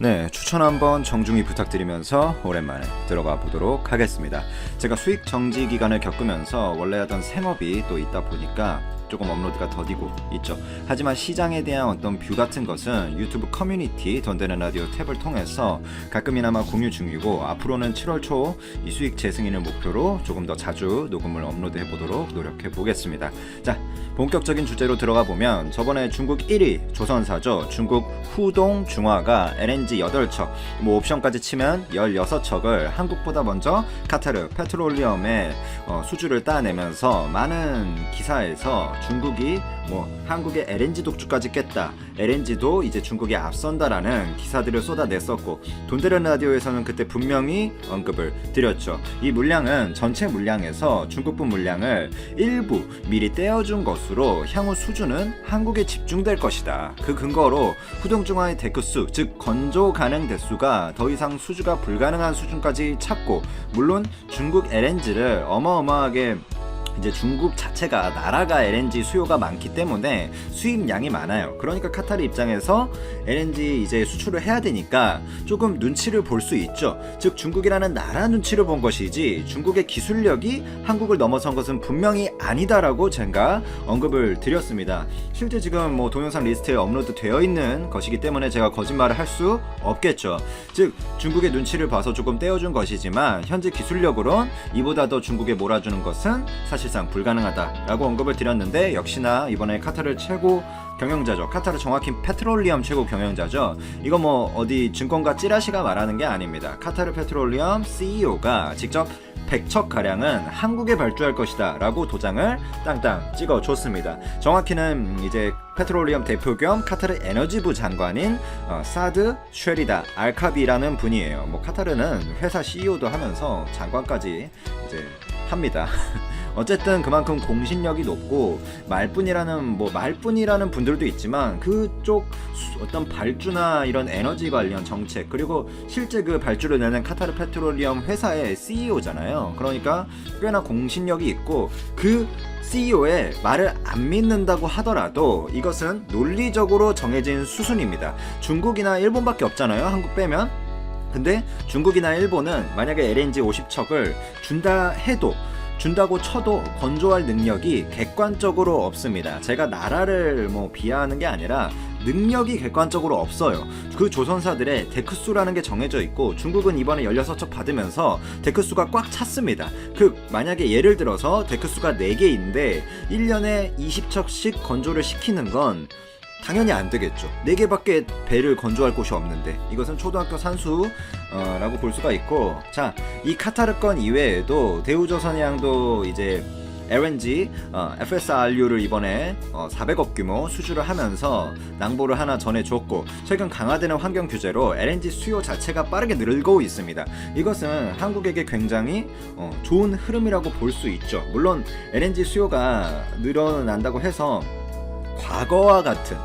네, 추천 한번 정중히 부탁드리면서 오랜만에 들어가 보도록 하겠습니다. 제가 수익 정지 기간을 겪으면서 원래 하던 생업이 또 있다 보니까 조금 업로드가 더디고 있죠. 하지만 시장에 대한 어떤 뷰 같은 것은 유튜브 커뮤니티 던데는 라디오 탭을 통해서 가끔이나마 공유 중이고, 앞으로는 7월 초 이 수익 재승인을 목표로 조금 더 자주 녹음을 업로드해 보도록 노력해 보겠습니다. 자, 본격적인 주제로 들어가 보면, 저번에 중국 1위 조선사죠. 중국 후동 중화가 LNG 8척, 뭐 옵션까지 치면 16척을 한국보다 먼저 카타르 페트롤리엄의 수주를 따내면서 많은 기사에서 중국이 뭐 한국의 LNG 독주까지 깼다, LNG도 이제 중국에 앞선다라는 기사들을 쏟아냈었고, 돈데른 라디오에서는 그때 분명히 언급을 드렸죠. 이 물량은 전체 물량에서 중국분 물량을 일부 미리 떼어준 것으로 향후 수주는 한국에 집중될 것이다. 그 근거로 후동중화의 데크수, 즉 건조 가능 대수가 더 이상 수주가 불가능한 수준까지 찼고, 물론 중국 LNG를 어마어마하게 이제 중국 자체가 나라가 LNG 수요가 많기 때문에 수입량이 많아요. 그러니까 카타르 입장에서 LNG 이제 수출을 해야 되니까 조금 눈치를 볼 수 있죠. 즉 중국이라는 나라 눈치를 본 것이지 중국의 기술력이 한국을 넘어선 것은 분명히 아니다라고 제가 언급을 드렸습니다. 실제 지금 뭐 동영상 리스트에 업로드 되어 있는 것이기 때문에 제가 거짓말을 할 수 없겠죠. 즉 중국의 눈치를 봐서 조금 떼어준 것이지만 현재 기술력으론 이보다 더 중국에 몰아주는 것은 사실상 불가능하다라고 언급을 드렸는데, 역시나 이번에 카타르 최고 경영자죠. 카타르 정확히 페트롤리엄 최고 경영자죠. 이거 뭐 어디 증권가 찌라시가 말하는 게 아닙니다. 카타르 페트롤리엄 CEO가 직접 100척 가량은 한국에 발주할 것이다 라고 도장을 땅땅 찍어줬습니다. 정확히는 이제 페트롤리엄 대표 겸 카타르 에너지부 장관인 사드 쉐리다 알카비라는 분이에요. 뭐 카타르는 회사 CEO도 하면서 장관까지 이제 합니다. 어쨌든 그만큼 공신력이 높고 말뿐이라는 분들도 있지만, 그쪽 어떤 발주나 이런 에너지 관련 정책, 그리고 실제 그 발주를 내는 카타르 페트롤리엄 회사의 CEO잖아요. 그러니까 꽤나 공신력이 있고, 그 CEO의 말을 안 믿는다고 하더라도 이것은 논리적으로 정해진 수순입니다. 중국이나 일본밖에 없잖아요, 한국 빼면. 근데 중국이나 일본은 만약에 LNG 50척을 준다고 쳐도 건조할 능력이 객관적으로 없습니다. 제가 나라를 뭐 비하하는 게 아니라 능력이 객관적으로 없어요. 그 조선사들의 데크수라는 게 정해져 있고, 중국은 이번에 16척 받으면서 데크수가 꽉 찼습니다. 만약에 예를 들어서 데크수가 4개인데 1년에 20척씩 건조를 시키는 건 당연히 안 되겠죠. 4개밖에 배를 건조할 곳이 없는데, 이것은 초등학교 산수라고 볼 수가 있고, 자, 이 카타르 건 이외에도 대우조선해양도 이제 LNG FSRU를 이번에 400억 규모 수주를 하면서 낭보를 하나 전해줬고, 최근 강화되는 환경 규제로 LNG 수요 자체가 빠르게 늘고 있습니다. 이것은 한국에게 굉장히 좋은 흐름이라고 볼 수 있죠. 물론 LNG 수요가 늘어난다고 해서 과거와 같은,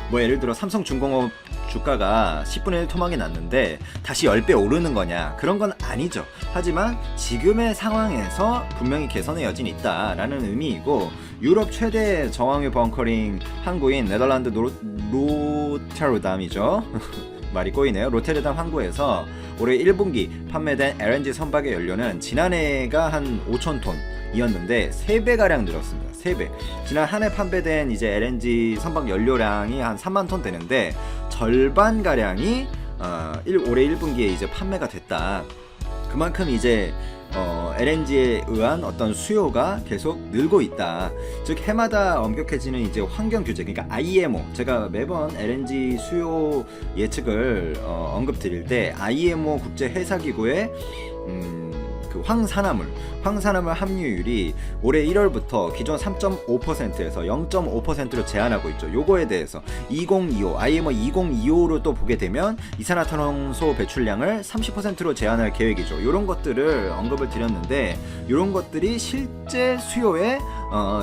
뭐 예를 들어 삼성중공업 주가가 10분의 1 토막이 났는데 다시 10배 오르는 거냐, 그런 건 아니죠. 하지만 지금의 상황에서 분명히 개선의 여진이 있다라는 의미이고, 유럽 최대 정황유 벙커링 항구인 네덜란드 로테르담이죠. 말이 꼬이네요. 로테르담 항구에서 올해 1분기 판매된 LNG 선박의 연료는 지난해가 한 5,000톤 이었는데 3배가량 늘었습니다. 3배. 지난 한 해 판매된 이제 LNG 선박 연료량이 한 3만 톤 되는데 절반가량이 올해 1분기에 이제 판매가 됐다. 그만큼 이제 LNG에 의한 어떤 수요가 계속 늘고 있다. 즉 해마다 엄격해지는 이제 환경 규제, 그러니까 IMO, 제가 매번 LNG 수요 예측을 언급드릴 때 IMO 국제 회사기구의 그 황산화물 함유율이 올해 1월부터 기존 3.5%에서 0.5%로 제한하고 있죠. 요거에 대해서 2025 IMO 2025로 또 보게 되면 이산화탄소 배출량을 30%로 제한할 계획이죠. 이런 것들을 언급을 드렸는데, 이런 것들이 실제 수요에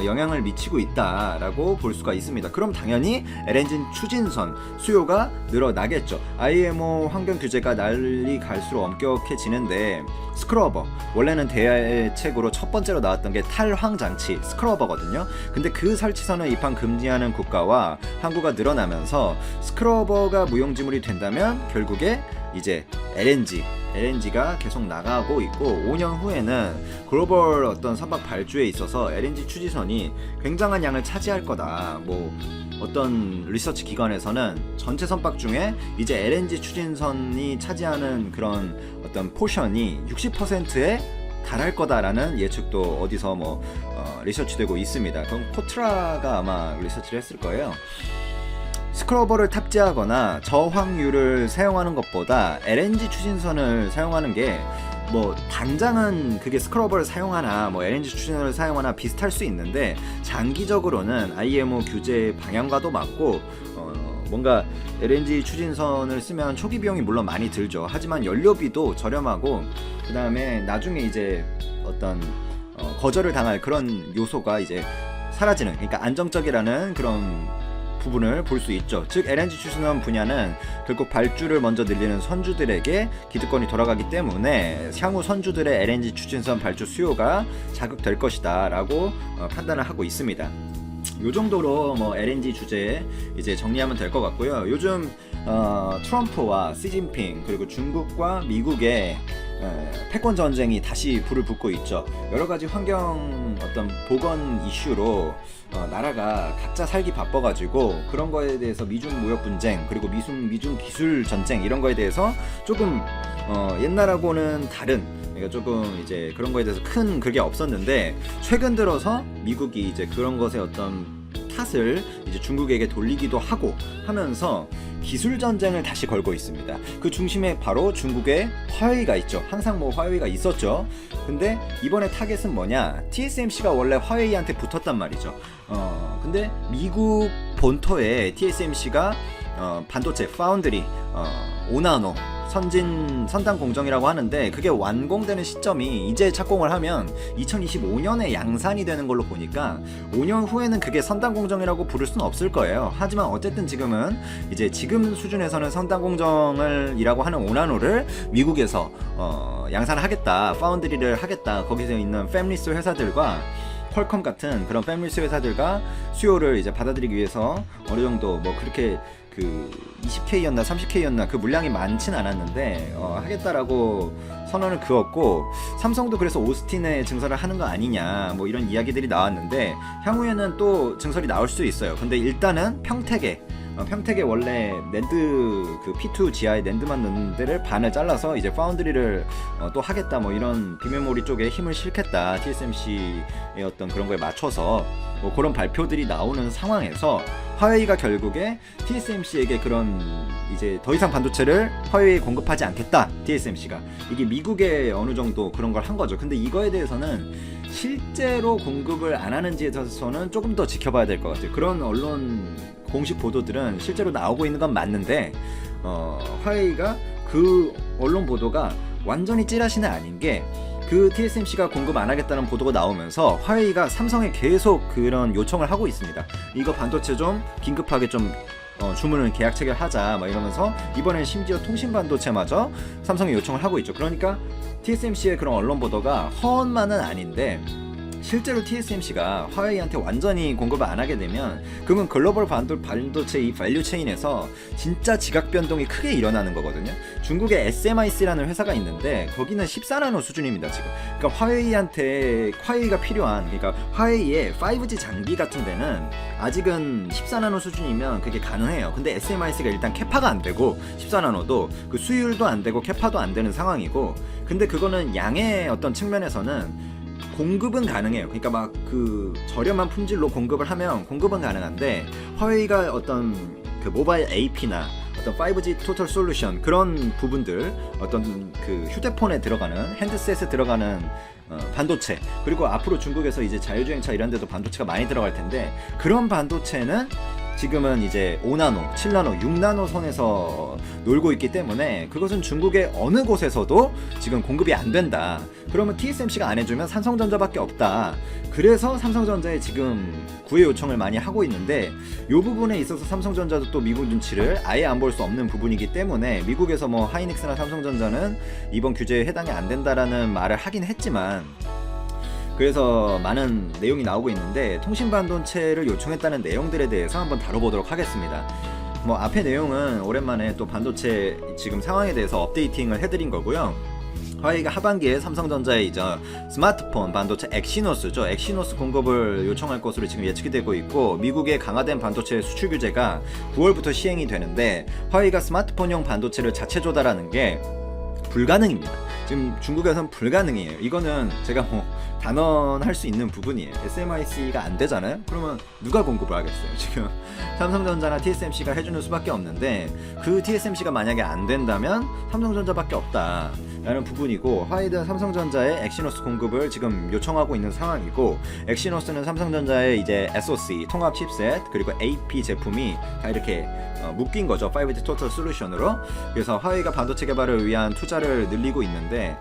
영향을 미치고 있다라고 볼 수가 있습니다. 그럼 당연히 LNG 추진선 수요가 늘어나겠죠. IMO 환경 규제가 날이 갈수록 엄격해지는데 스크러버, 원래는 대책으로 첫 번째로 나왔던 게 탈황 장치 스크러버거든요. 근데 그 설치선을 입항 금지하는 국가와 항구가 늘어나면서 스크러버가 무용지물이 된다면 결국에 이제 LNG가 계속 나가고 있고 5년 후에는 글로벌 어떤 선박 발주에 있어서 LNG 추진선이 굉장한 양을 차지할 거다. 뭐 어떤 리서치 기관에서는 전체 선박 중에 이제 LNG 추진선이 차지하는 그런 어떤 포션이 60%에 달할 거다라는 예측도 어디서 리서치되고 있습니다. 그럼 코트라가 아마 리서치를 했을 거예요. 스크러버를 탑재하거나 저항유를 사용하는 것보다 LNG 추진선을 사용하는 게 당장은 그게 스크러버를 사용하나 LNG 추진선을 사용하나 비슷할 수 있는데 장기적으로는 IMO 규제 방향과도 맞고 뭔가 LNG 추진선을 쓰면 초기 비용이 물론 많이 들죠. 하지만 연료비도 저렴하고 그 다음에 나중에 이제 어떤 거절을 당할 그런 요소가 이제 사라지는, 그러니까 안정적이라는 그런 부분을 볼 수 있죠. 즉 LNG 추진선 분야는 결국 발주를 먼저 늘리는 선주들에게 기득권이 돌아가기 때문에 향후 선주들의 LNG 추진선 발주 수요가 자극될 것이다 라고 판단을 하고 있습니다. 요 정도로 LNG 주제 이제 정리하면 될 것 같고요. 요즘 트럼프와 시진핑 그리고 중국과 미국의 패권 전쟁이 다시 불을 붙고 있죠. 여러 가지 환경 어떤 보건 이슈로 나라가 각자 살기 바빠가지고 그런 거에 대해서 미중 무역 분쟁 그리고 미중 기술 전쟁 이런 거에 대해서 조금 옛날하고는 다른, 그러니까 조금 이제 그런 거에 대해서 큰 그게 없었는데 최근 들어서 미국이 이제 그런 것에 어떤 탓을 이제 중국에게 돌리기도 하고 하면서 기술 전쟁을 다시 걸고 있습니다. 그 중심에 바로 중국의 화웨이가 있죠. 항상 화웨이가 있었죠. 근데 이번에 타겟은 뭐냐? TSMC가 원래 화웨이한테 붙었단 말이죠. 근데 미국 본토에 TSMC가 반도체 파운드리 5나노 선단 공정이라고 하는데 그게 완공되는 시점이 이제 착공을 하면 2025년에 양산이 되는 걸로 보니까 5년 후에는 그게 선단 공정이라고 부를 수는 없을 거예요. 하지만 어쨌든 지금은 이제 지금 수준에서는 선단 공정이라고 하는 5나노를 미국에서 양산을 하겠다, 파운드리를 하겠다, 거기서 있는 팹리스 회사들과 퀄컴 같은 그런 팹리스 회사들과 수요를 이제 받아들이기 위해서 어느 정도 그렇게 20K였나 30K였나 그 물량이 많진 않았는데 하겠다라고 선언을 그었고, 삼성도 그래서 오스틴에 증설을 하는 거 아니냐 이런 이야기들이 나왔는데 향후에는 또 증설이 나올 수 있어요. 근데 일단은 평택에 원래 낸드 P2 지하에 낸드만 넣는 데를 반을 잘라서 이제 파운드리를 또 하겠다 이런 비메모리 쪽에 힘을 실겠다, TSMC의 어떤 그런 거에 맞춰서 그런 발표들이 나오는 상황에서 화웨이가 결국에 TSMC에게 그런 이제 더 이상 반도체를 화웨이에 공급하지 않겠다, TSMC가 이게 미국에 어느 정도 그런 걸 한 거죠. 근데 이거에 대해서는 실제로 공급을 안 하는지에 대해서는 조금 더 지켜봐야 될 것 같아요. 그런 언론 공식 보도들은 실제로 나오고 있는 건 맞는데 화웨이가 그 언론 보도가 완전히 찌라시는 아닌 게, 그 TSMC가 공급 안 하겠다는 보도가 나오면서 화웨이가 삼성에 계속 그런 요청을 하고 있습니다. 이거 반도체 좀 긴급하게 좀 주문을 계약 체결하자 이러면서 이번엔 심지어 통신 반도체마저 삼성에 요청을 하고 있죠. 그러니까 TSMC의 그런 언론 보도가 허언만은 아닌데 실제로 TSMC가 화웨이한테 완전히 공급을 안 하게 되면 그러면 글로벌 반도체 이 밸류 체인에서 진짜 지각 변동이 크게 일어나는 거거든요. 중국의 SMIC라는 회사가 있는데 거기는 14나노 수준입니다 지금. 그러니까 화웨이가 필요한, 그러니까 화웨이의 5G 장비 같은 데는 아직은 14나노 수준이면 그게 가능해요. 근데 SMIC가 일단 캐파가 안 되고 14나노도 그 수율도 안 되고 캐파도 안 되는 상황이고, 근데 그거는 양의 어떤 측면에서는 공급은 가능해요. 그러니까 그 저렴한 품질로 공급을 하면 공급은 가능한데, 화웨이가 어떤 그 모바일 AP나 어떤 5G 토탈 솔루션 그런 부분들, 어떤 그 휴대폰에 들어가는, 핸드셋에 들어가는 반도체, 그리고 앞으로 중국에서 이제 자율주행차 이런 데도 반도체가 많이 들어갈 텐데 그런 반도체는 지금은 이제 5나노, 7나노, 6나노 선에서 놀고 있기 때문에 그것은 중국의 어느 곳에서도 지금 공급이 안 된다. 그러면 TSMC가 안 해주면 삼성전자밖에 없다. 그래서 삼성전자에 지금 구애 요청을 많이 하고 있는데 이 부분에 있어서 삼성전자도 또 미국 눈치를 아예 안 볼 수 없는 부분이기 때문에 미국에서 뭐 하이닉스나 삼성전자는 이번 규제에 해당이 안 된다라는 말을 하긴 했지만 그래서 많은 내용이 나오고 있는데 통신 반도체를 요청했다는 내용들에 대해서 한번 다뤄보도록 하겠습니다. 뭐 앞에 내용은 오랜만에 또 반도체 지금 상황에 대해서 업데이팅을 해드린 거고요. 화웨이가 하반기에 삼성전자의 이제 스마트폰 반도체 엑시노스죠. 엑시노스 공급을 요청할 것으로 지금 예측이 되고 있고 미국의 강화된 반도체 수출 규제가 9월부터 시행이 되는데 화웨이가 스마트폰용 반도체를 자체 조달하는 게 불가능입니다. 지금 중국에서는 불가능이에요. 이거는 제가 뭐 단언할 수 있는 부분이에요. SMIC가 안 되잖아요. 그러면 누가 공급을 하겠어요? 지금 삼성전자나 TSMC가 해주는 수밖에 없는데 그 TSMC가 만약에 안 된다면 삼성전자밖에 없다 라는 부분이고 화웨이는 삼성전자의 엑시노스 공급을 지금 요청하고 있는 상황이고 엑시노스는 삼성전자의 이제 SoC 통합 칩셋 그리고 AP 제품이 다 이렇게 묶인 거죠. 5G 토탈 솔루션으로. 그래서 화웨이가 반도체 개발을 위한 투자를 늘리고 있는데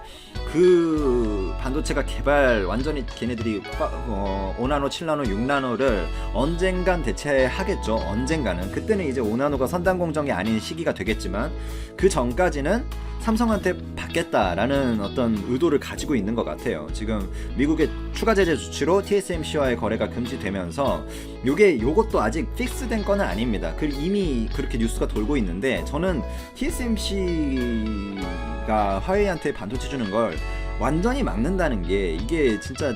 그 반도체가 개발 완전히 걔네들이 5나노, 7나노, 6나노를 언젠간 대체하겠죠. 언젠가는. 그때는 이제 5나노가 선단 공정이 아닌 시기가 되겠지만 그 전까지는 삼성한테 받겠다라는 어떤 의도를 가지고 있는 것 같아요. 지금 미국의 추가 제재 조치로 TSMC와의 거래가 금지되면서 요것도 아직 픽스된 거는 아닙니다. 이미 그렇게 뉴스가 돌고 있는데 저는 TSMC가 화웨이한테 반도체 주는 걸 완전히 막는다는 게 이게 진짜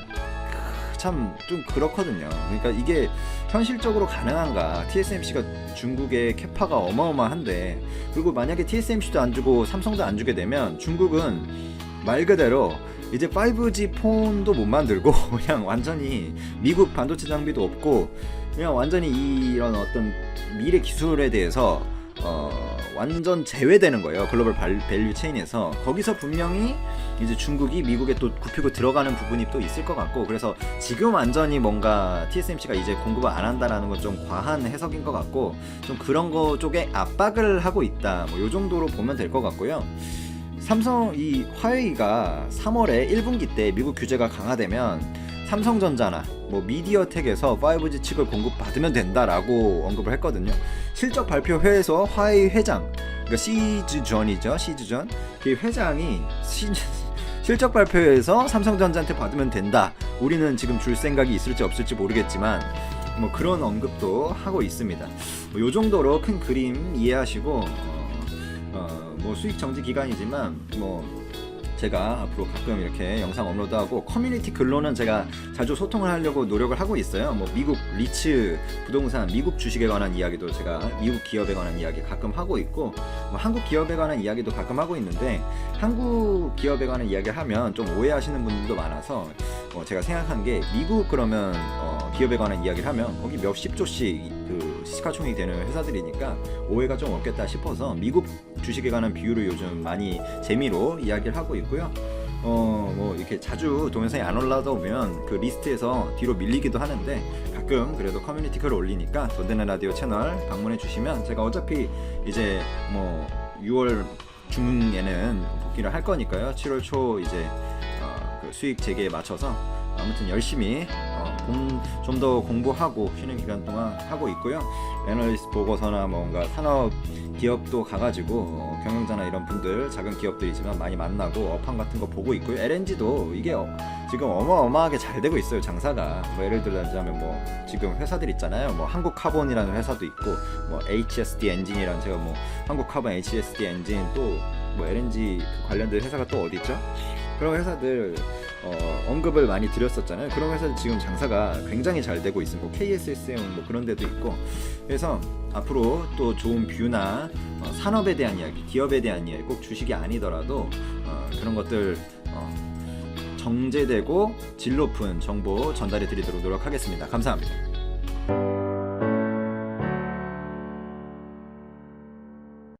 참 좀 그렇거든요. 그러니까 이게 현실적으로 가능한가? TSMC가 중국의 캐파가 어마어마한데 그리고 만약에 TSMC도 안 주고 삼성도 안 주게 되면 중국은 말 그대로 이제 5G 폰도 못 만들고 그냥 완전히 미국 반도체 장비도 없고 그냥 완전히 이런 어떤 미래 기술에 대해서 완전 제외되는 거예요. 글로벌 밸류 체인에서. 거기서 분명히 이제 중국이 미국에 또 굽히고 들어가는 부분이 또 있을 것 같고 그래서 지금 완전히 뭔가 TSMC가 이제 공급을 안 한다라는 건 좀 과한 해석인 것 같고 좀 그런 거 쪽에 압박을 하고 있다. 뭐 요 정도로 보면 될 것 같고요. 이 화웨이가 3월에 1분기 때 미국 규제가 강화되면 삼성전자나 뭐 미디어텍에서 5G 칩을 공급받으면 된다라고 언급을 했거든요. 실적 발표회에서 화웨이 회장, 그러니까 시즈전이죠. 시즈전. 그 회장이 실적 발표회에서 삼성전자한테 받으면 된다. 우리는 지금 줄 생각이 있을지 없을지 모르겠지만 뭐 그런 언급도 하고 있습니다. 요 정도로 큰 그림 이해하시고 뭐 수익 정지 기간이지만 뭐 제가 앞으로 가끔 이렇게 영상 업로드하고 커뮤니티 글로는 제가 자주 소통을 하려고 노력을 하고 있어요. 뭐 미국 리츠 부동산, 미국 주식에 관한 이야기도 제가 미국 기업에 관한 이야기 가끔 하고 있고 뭐 한국 기업에 관한 이야기도 가끔 하고 있는데 한국 기업에 관한 이야기를 하면 좀 오해하시는 분들도 많아서 제가 생각한 게 미국 그러면 기업에 관한 이야기를 하면 거기 몇십 조씩 그 시가총액이 되는 회사들이니까 오해가 좀 없겠다 싶어서 미국 주식에 관한 비율을 요즘 많이 재미로 이야기를 하고 있고요. 뭐 이렇게 자주 동영상이 안 올라오면 그 리스트에서 뒤로 밀리기도 하는데 가끔 그래도 커뮤니티 글을 올리니까 돈되는 라디오 채널 방문해 주시면 제가 어차피 이제 뭐 6월 중에는 복귀를 할 거니까요. 7월 초 이제 그 수익 재개에 맞춰서 아무튼 열심히 좀 더 공부하고 쉬는 기간 동안 하고 있고요. 애널리스트 보고서나 뭔가 산업 기업도 가가지고 경영자나 이런 분들 작은 기업들이지만 많이 만나고 업황 같은 거 보고 있고요. LNG도 이게 지금 어마어마하게 잘 되고 있어요. 장사가 뭐 예를 들자면 뭐 지금 회사들 있잖아요. 뭐 한국카본이라는 회사도 있고 뭐 HSD 엔진이라는 제가 뭐 한국카본 HSD 엔진 또 뭐 LNG 관련된 회사가 또 어디 있죠? 그런 회사들 언급을 많이 드렸었잖아요. 그런 회사들 지금 장사가 굉장히 잘 되고 있습니다. 뭐 KSSM 뭐 그런 데도 있고 그래서 앞으로 또 좋은 뷰나 산업에 대한 이야기, 기업에 대한 이야기 꼭 주식이 아니더라도 그런 것들 정제되고 질 높은 정보 전달해 드리도록 노력하겠습니다. 감사합니다.